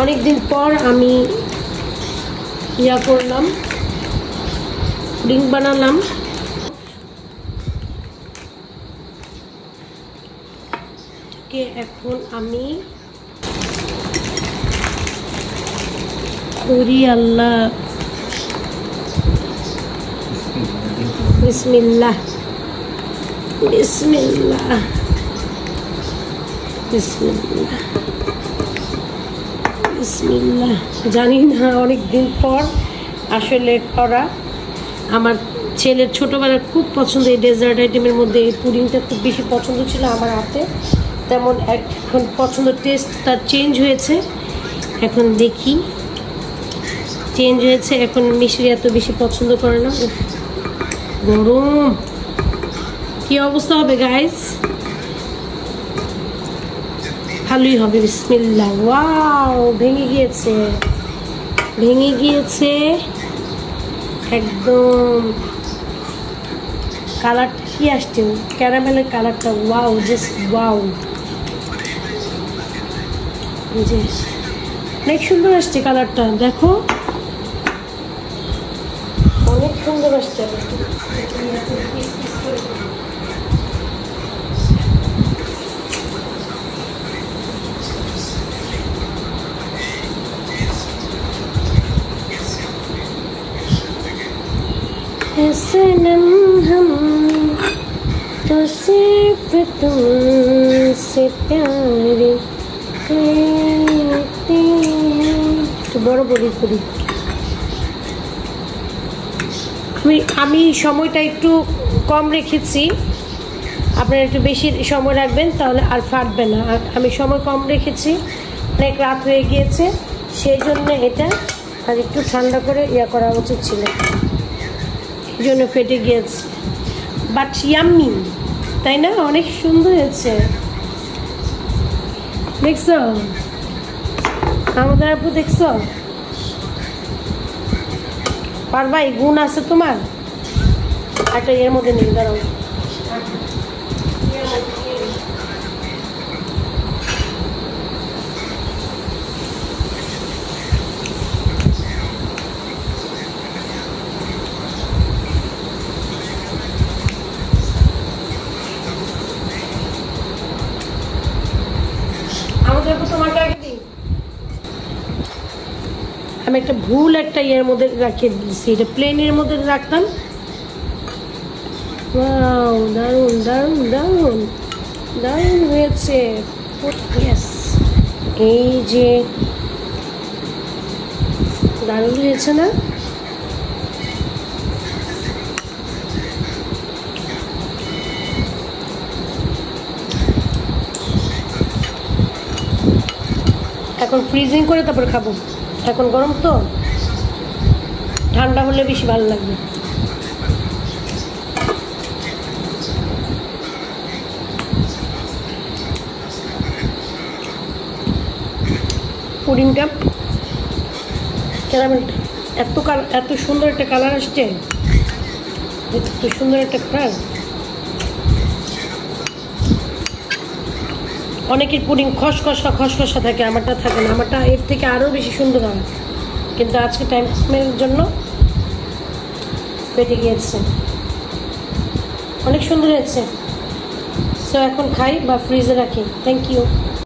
অনেকদিন পর আমি ইয়া করলাম, পুডিং বানালাম। এখন আমি করি আল্লাহ, বিসমিল্লাহ বিসমিল্লাহ বিসমিল্লাহ বিসমিল্লাহ। জানি না, অনেকদিন পর আসলে করা। আমার ছেলের ছোটোবেলার খুব পছন্দ এই ডেজার্ট আইটেমের মধ্যে এই পুডিংটা খুব বেশি পছন্দ ছিল আমার হাতে। তেমন এখন পছন্দ, টেস্ট তার চেঞ্জ হয়েছে। এখন দেখি চেঞ্জ হয়েছে, এখন মিষ্টি এত বেশি পছন্দ করে না। গরম কি অবস্থা হবে গাইস, ভালোই হবে। বিসমিল্লাহ। ওয়াও, ভেঙে গিয়েছে, ভেঙে গিয়েছে একদম। কালারটা কি আসছে, ক্যারামেলের কালারটা। ওয়াও, জাস্ট ওয়াও, যে অনেক সুন্দর আসছে কালারটা, দেখো অনেক সুন্দর আসছে। सनम हम तो सिर्फ तुमसे प्यार करते हैं। तो বড় বলি করি আমি সময়টা একটু কম রেখেছি, আপনারা একটু বেশি সময় রাখবেন তাহলে আর ফাটবে না। আমি সময় কম রেখেছি, অনেক রাত হয়ে গিয়েছে, সেই জন্য এটা আর একটু ঠান্ডা করে ইয়া করা উচিত ছিল, এই জন্য ফেটে গিয়েছে। বাট ইয়াম্মি, তাই না? অনেক সুন্দর হয়েছে, দেখছো আমাদের আপু, দেখছো? পারবা, এই গুণ আছে তোমার। একটা এর মধ্যে নিয়ে দাঁড়াও, আমি একটা ভুল একটা ইয়ের মধ্যে রাখিয়ে দিয়েছি, এটা প্লেনের মধ্যে রাখতাম। ওয়াও, দারুণ দারুণ দারুণ দারুণ হয়েছে। এই যে দারুণ হয়েছে না? এখন ফ্রিজিং করে তারপর খাবো, এখন গরম তো, ঠান্ডা হলে বেশি ভালো লাগবে। পুডিংটা, ক্যারামেলটা এত সুন্দর একটা কালার আসছে, এত সুন্দর একটা কালার। অনেকের পুডিং খসখসা থাকে, আমারটা থাকে না, আমারটা এর থেকে আরও বেশি সুন্দর হয়, কিন্তু আজকে টাইমের জন্য পেটে গিয়েছে। অনেক সুন্দর হয়েছে। সো এখন খাই বা ফ্রিজে রাখি। Thank you.